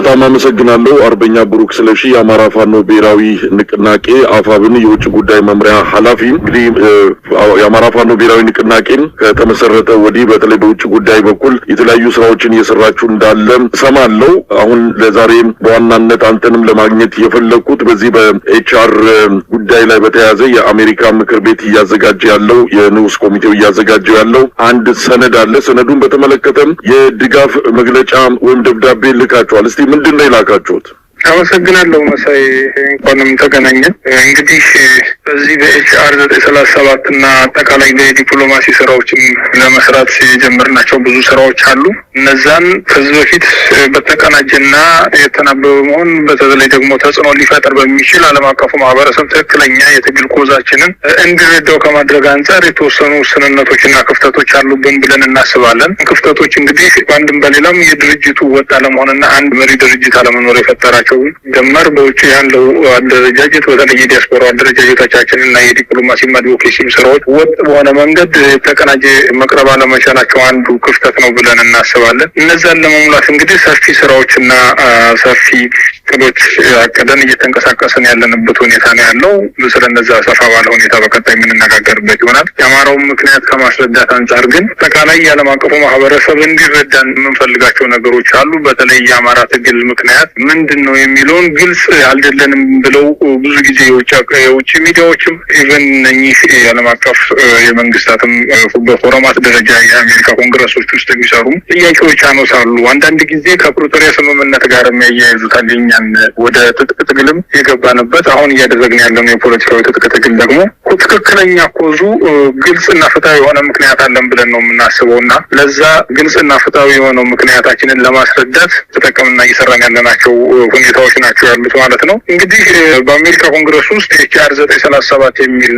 በጣም አመሰግናለሁ። አርበኛ ብሩክ ስለሺ የአማራ ፋኖ ብሔራዊ ንቅናቄ አፋብን የውጭ ጉዳይ መምሪያ ኃላፊ። እንግዲህ የአማራ ፋኖ ብሔራዊ ንቅናቄን ከተመሰረተ ወዲህ በተለይ በውጭ ጉዳይ በኩል የተለያዩ ስራዎችን እየሰራችሁ እንዳለ ሰማለሁ። አሁን ለዛሬ በዋናነት አንተንም ለማግኘት የፈለኩት በዚህ በኤችአር ጉዳይ ላይ በተያያዘ የአሜሪካ ምክር ቤት እያዘጋጀ ያለው የንዑስ ኮሚቴው እያዘጋጀ ያለው አንድ ሰነድ አለ። ሰነዱን በተመለከተም የድጋፍ መግለጫ ወይም ደብዳቤ ልካችኋል። እስቲ ምንድን ነው የላካችሁት? አመሰግናለሁ መሳይ፣ እንኳንም ተገናኘን። እንግዲህ በዚህ በኤችአር 937 እና አጠቃላይ በዲፕሎማሲ ስራዎችን ለመስራት የጀመርናቸው ብዙ ስራዎች አሉ። እነዛን ከዚህ በፊት በተቀናጀና የተናበበ መሆን በተለይ ደግሞ ተጽዕኖ ሊፈጥር በሚችል ዓለም አቀፉ ማህበረሰብ ትክክለኛ የትግል ኮዛችንን እንዲረዳው ከማድረግ አንጻር የተወሰኑ ውስንነቶችና ክፍተቶች አሉብን ብለን እናስባለን። ክፍተቶች እንግዲህ በአንድም በሌላም የድርጅቱ ወጥ አለመሆንና አንድ መሪ ድርጅት አለመኖር የፈጠራቸው ደመር በውጭ ያለው አደረጃጀት በተለይ የዲያስፖራ አደረጃጀቶቻችንና የዲፕሎማሲ አድቮኬሲ ስራዎች ወጥ በሆነ መንገድ የተቀናጀ መቅረብ አለመቻላቸው አንዱ ክፍተት ነው ብለን እናስባለን። እነዛን ለመሙላት እንግዲህ ሰፊ ስራዎችና ሰፊ እቅዶች አቅደን እየተንቀሳቀስን ያለንበት ሁኔታ ነው ያለው። ስለነዛ ሰፋ ባለ ሁኔታ በቀጣይ የምንነጋገርበት ይሆናል። የአማራውን ምክንያት ከማስረዳት አንጻር ግን አጠቃላይ የዓለም አቀፉ ማህበረሰብ እንዲረዳን የምንፈልጋቸው ነገሮች አሉ። በተለይ የአማራ ትግል ምክንያት ምንድን ነው የሚለውን ግልጽ አልደለንም ብለው ብዙ ጊዜ የውጭ ሚዲያዎችም ኢቨን እነኚህ የዓለም አቀፍ የመንግስታትም በፎረማት ደረጃ የአሜሪካ ኮንግረሶች ውስጥ የሚሰሩ ጥያቄዎች ያነሳሉ። አንዳንድ ጊዜ ከፕሪቶሪያ ስምምነት ጋር የሚያያይዙታል። እኛን ወደ ትጥቅ ትግልም የገባንበት አሁን እያደረግን ያለነው የፖለቲካዊ ትጥቅ ትግል ደግሞ ትክክለኛ ኮዙ ግልጽና ፍትሃዊ የሆነ ምክንያት አለን ብለን ነው የምናስበው እና ለዛ ግልጽና ፍትሃዊ የሆነው ምክንያታችንን ለማስረዳት ተጠቀምና እየሰራን ያለናቸው ሁኔታዎች ናቸው ያሉት ማለት ነው። እንግዲህ በአሜሪካ ኮንግረስ ውስጥ ኤችአር 937 የሚል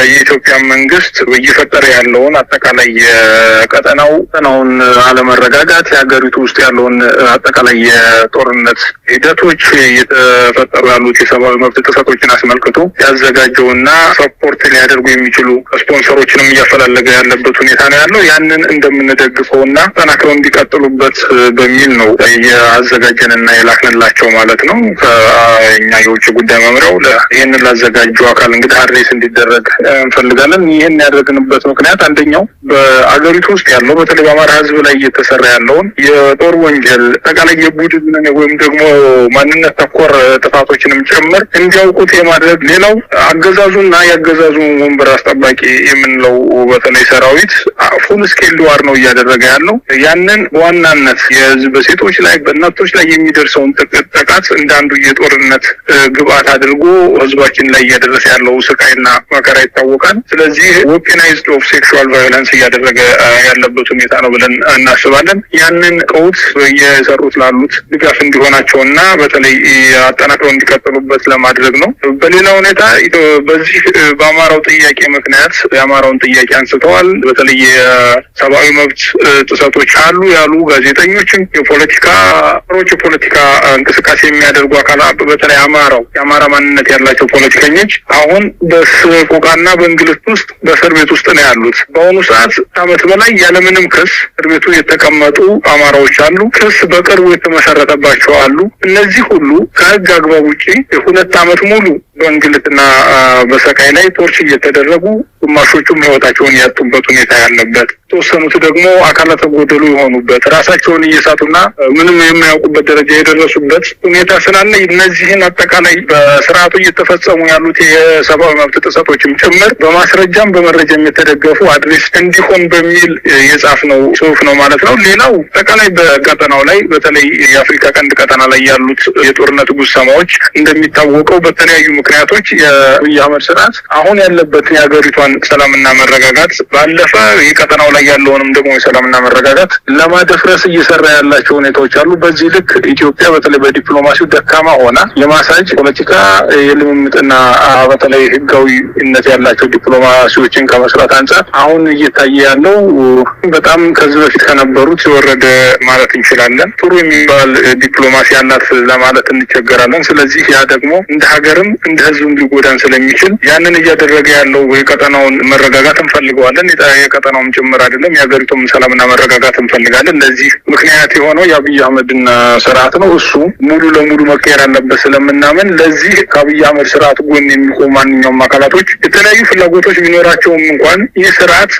የኢትዮጵያ መንግስት እየፈጠረ ያለውን አጠቃላይ የቀጠናውን አለመረጋጋት፣ የሀገሪቱ ውስጥ ያለውን አጠቃላይ የጦርነት ሂደቶች፣ እየተፈጠሩ ያሉት የሰብአዊ መብት ጥሰቶችን አስመልክቶ ያዘጋጀውና ሰፖርት ሊያደርጉ የሚችሉ ስፖንሰሮችንም እያፈላለገ ያለበት ሁኔታ ነው ያለው። ያንን እንደምንደግፈውና ጠናክረው እንዲቀጥሉበት በሚል ነው የአዘጋጀንና የላክንላቸው ማለት ነው። ከእኛ የውጭ ጉዳይ መምሪያው ይህንን ላዘጋጀው አካል እንግዲህ አድሬስ እንዲደረግ እንፈልጋለን። ይህን ያደረግንበት ምክንያት አንደኛው በአገሪቱ ውስጥ ያለው በተለይ በአማራ ህዝብ ላይ እየተሰራ ያለውን የጦር ወንጀል አጠቃላይ የቡድን ወይም ደግሞ ማንነት ተኮር ጥፋቶችንም ጭምር እንዲያውቁት የማድረግ ሌላው አገዛዙና የአገዛዙ ወንበር አስጠባቂ የምንለው በተለይ ሰራዊት ፉል ስኬል ዋር ነው እያደረገ ያለው። ያንን በዋናነት በሴቶች ላይ በእናቶች ላይ የሚደርሰውን ጥቃት እንዳንዱ የጦርነት ግብአት አድርጎ ህዝባችን ላይ እያደረሰ ያለው ስቃይና መከራ ይታወቃል። ስለዚህ ዌፐናይዝድ ኦፍ ሴክሹዋል ቫዮለንስ እያደረገ ያለበት ሁኔታ ነው ብለን እናስባለን። ያንን ቀውት እየሰሩት ላሉት ድጋፍ እንዲሆናቸውና በተለይ አጠናክረው እንዲቀጥሉበት ለማድረግ ነው። በሌላ ሁኔታ በዚህ በአማራው ጥያቄ ምክንያት የአማራውን ጥያቄ አንስተዋል። በተለይ የሰብአዊ መብት ጥሰቶች አሉ ያሉ ጋዜጠኞችን፣ የፖለቲካ እንቅስቃሴ የሚያደርጉ አካላት በተለይ የአማራ ማንነት ያላቸው ፖለቲከኞች አሁን በስቆቃና በእንግልት ውስጥ በእስር ቤት ውስጥ ነው ያሉት። በአሁኑ ሰዓት ዓመት በላይ ያለምንም ክስ እስር ቤቱ የተቀመጡ አማራዎች አሉ። ክስ በቅርቡ የተመሰረተባቸው አሉ። እነዚህ ሁሉ ከህግ አግባብ ውጪ 2 ዓመት ሙሉ በእንግልትና በሰቃይ ላይ ቶርች እየተደረጉ ግማሾቹም ህይወታቸውን ያጡበት ሁኔታ ያለበት፣ የተወሰኑት ደግሞ አካላተ ጎደሉ የሆኑበት ራሳቸውን እየሳቱና ምንም የማያውቁበት ደረጃ የደረሱበት ሁኔታ ስላለ እነዚህን አጠቃላይ በስርዓቱ እየተፈጸሙ ያሉት የሰብአዊ መብት ጥሰቶችም ጭምር በማስረጃም በመረጃም የተደገፉ አድሬስ እንዲሆን በሚል የጻፍነው ጽሁፍ ነው ማለት ነው። ሌላው አጠቃላይ በቀጠናው ላይ በተለይ የአፍሪካ ቀንድ ቀጠና ላይ ያሉት የጦርነት ጉሰማዎች እንደሚታወቀው በተለያዩ ምክንያቶች የአብይ አህመድ ስርዓት አሁን ያለበትን የሀገሪቷን ሰላምና መረጋጋት ባለፈ የቀጠናው ላይ ያለውንም ደግሞ የሰላምና መረጋጋት ለማደፍረስ እየሰራ ያላቸው ሁኔታዎች አሉ። በዚህ ልክ ኢትዮጵያ በተለይ በዲፕሎማሲው ደካማ ሆና የማሳጅ ፖለቲካ የልምምጥና በተለይ ህጋዊነት ያላቸው ዲፕሎማሲዎችን ከመስራት አንጻር አሁን እየታየ ያለው በጣም ከዚህ በፊት ከነበሩት የወረደ ማለት እንችላለን። ጥሩ የሚባል ዲፕሎማሲ ያላት ለማለት እንቸገራለን። ስለዚህ ያ ደግሞ እንደ ሀገርም እንደ ህዝብም ሊጎዳን ስለሚችል ያንን እያደረገ ያለው የቀጠናውን መረጋጋት እንፈልገዋለን። የቀጠናውም ጭምር አይደለም የሀገሪቱም ሰላምና መረጋጋት እንፈልጋለን። ለዚህ ምክንያት የሆነው የአብይ አህመድና ስርዓት ነው። እሱ ሙሉ ለሙሉ መቀየር አለበት ስለምናምን ለዚህ ከአብይ አህመድ ስርዓት ጎን የሚቆሙ ማንኛውም አካላቶች የተለያዩ ፍላጎቶች ቢኖራቸውም እንኳን ይህ ስርዓት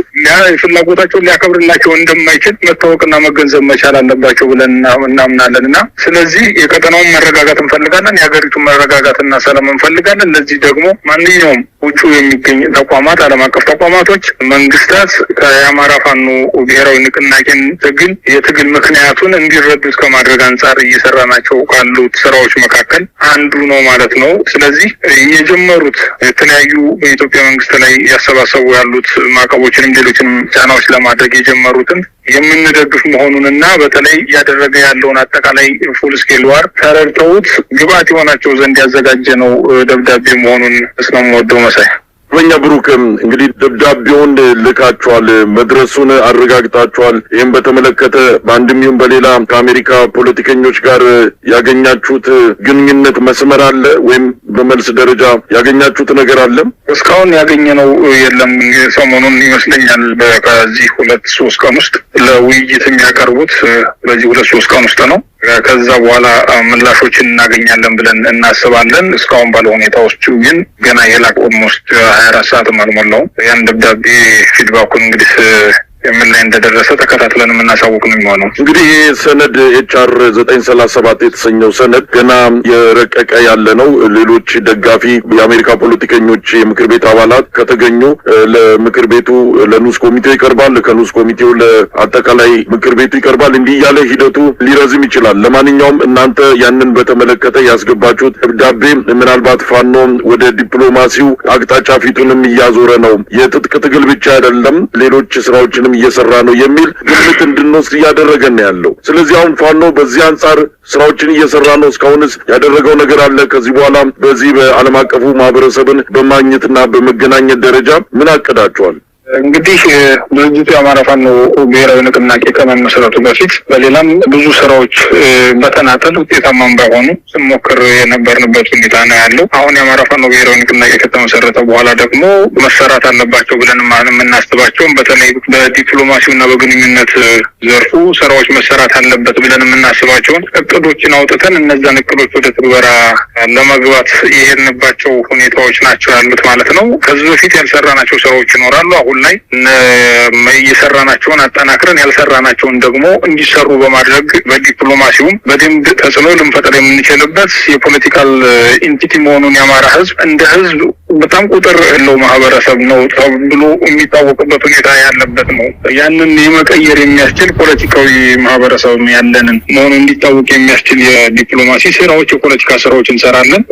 ፍላጎታቸውን ሊያከብርላቸው እንደማይችል መታወቅና መገንዘብ መቻል አለባቸው ብለን እናምናለን እና ስለዚህ የቀጠናውን መረጋጋት እንፈልጋለን። የሀገሪቱን መረጋጋትና ሰላም እንፈልጋለን። ለዚህ ደግሞ ማንኛውም ውጭ የሚገኝ ተቋማት፣ ዓለም አቀፍ ተቋማቶች፣ መንግስታት ከአማራ ፋኖ ብሔራዊ ንቅናቄን የትግል ምክንያቱን እንዲረዱት ከማድረግ አንጻር እየሰራናቸው ካሉት ስራዎች መካከል አንዱ ነው ማለት ነው። ስለዚህ የጀመሩት የተለያዩ በኢትዮጵያ መንግስት ላይ ያሰባሰቡ ያሉት ማዕቀቦችንም ሌሎችንም ጫናዎች ለማድረግ የጀመሩትን የምንደግፍ መሆኑንና በተለይ እያደረገ ያለውን አጠቃላይ ፉል ስኬል ዋር ተረድተውት ግብዓት የሆናቸው ዘንድ ያዘጋጀ ነው ደብዳቤ መሆኑን ስለምወደው መሳይ። በእኛ ብሩክ እንግዲህ ደብዳቤውን ልካችኋል፣ መድረሱን አረጋግጣችኋል። ይህም በተመለከተ በአንድም ይሁን በሌላ ከአሜሪካ ፖለቲከኞች ጋር ያገኛችሁት ግንኙነት መስመር አለ ወይም በመልስ ደረጃ ያገኛችሁት ነገር አለ? እስካሁን ያገኘነው የለም። ሰሞኑን ይመስለኛል ከዚህ 2-3 ቀን ውስጥ ለውይይት የሚያቀርቡት በዚህ 2-3 ቀን ውስጥ ነው። ከዛ በኋላ ምላሾችን እናገኛለን ብለን እናስባለን። እስካሁን ባለ ሁኔታዎቹ ግን ገና የላቅ ኦልሞስት 24 ሰዓትም አልሞላውም። ያን ደብዳቤ ፊድባኩን እንግዲህ የምን ላይ እንደደረሰ ተከታትለን የምናሳውቅ ነው የሚሆነው። እንግዲህ ይህ ሰነድ HR 937 የተሰኘው ሰነድ ገና የረቀቀ ያለ ነው። ሌሎች ደጋፊ የአሜሪካ ፖለቲከኞች የምክር ቤት አባላት ከተገኙ ለምክር ቤቱ ለንዑስ ኮሚቴው ይቀርባል፣ ከንዑስ ኮሚቴው ለአጠቃላይ ምክር ቤቱ ይቀርባል። እንዲህ ያለ ሂደቱ ሊረዝም ይችላል። ለማንኛውም እናንተ ያንን በተመለከተ ያስገባችሁት ደብዳቤ ምናልባት ፋኖ ወደ ዲፕሎማሲው አቅጣጫ ፊቱንም እያዞረ ነው፣ የትጥቅ ትግል ብቻ አይደለም ሌሎች ስራዎችንም እየሰራ ነው የሚል ግምት እንድንወስድ እያደረገን ያለው። ስለዚህ አሁን ፋኖ በዚህ አንጻር ስራዎችን እየሰራ ነው። እስካሁንስ ያደረገው ነገር አለ? ከዚህ በኋላ በዚህ በዓለም አቀፉ ማህበረሰብን በማግኘትና በመገናኘት ደረጃ ምን አቅዳቸዋል? እንግዲህ ድርጅቱ የአማራ ፋኖ ብሔራዊ ንቅናቄ ከመመስረቱ በፊት በሌላም ብዙ ስራዎች በተናጠል ውጤታማም ባይሆኑ ስንሞክር የነበርንበት ሁኔታ ነው ያለው። አሁን የአማራ ፋኖ ብሔራዊ ንቅናቄ ከተመሰረተ በኋላ ደግሞ መሰራት አለባቸው ብለን የምናስባቸውን በተለይ በዲፕሎማሲውና በግንኙነት ዘርፉ ስራዎች መሰራት አለበት ብለን የምናስባቸውን እቅዶችን አውጥተን እነዛን እቅዶች ወደ ትግበራ ለመግባት የሄድንባቸው ሁኔታዎች ናቸው ያሉት ማለት ነው። ከዚህ በፊት ያልሰራናቸው ስራዎች ይኖራሉ። አሁን ላይ እየሰራናቸውን አጠናክረን ያልሰራናቸውን ደግሞ እንዲሰሩ በማድረግ በዲፕሎማሲውም በደንብ ተጽዕኖ ልንፈጥር የምንችልበት የፖለቲካል ኢንቲቲ መሆኑን የአማራ ህዝብ እንደ ህዝብ በጣም ቁጥር ያለው ማህበረሰብ ነው ተብሎ የሚታወቅበት ሁኔታ ያለበት ነው። ያንን የመቀየር የሚያስችል ፖለቲካዊ ማህበረሰብ ያለንን መሆኑን እንዲታወቅ የሚያስችል የዲፕሎማሲ ስራዎች፣ የፖለቲካ ስራዎች እንሰራለን።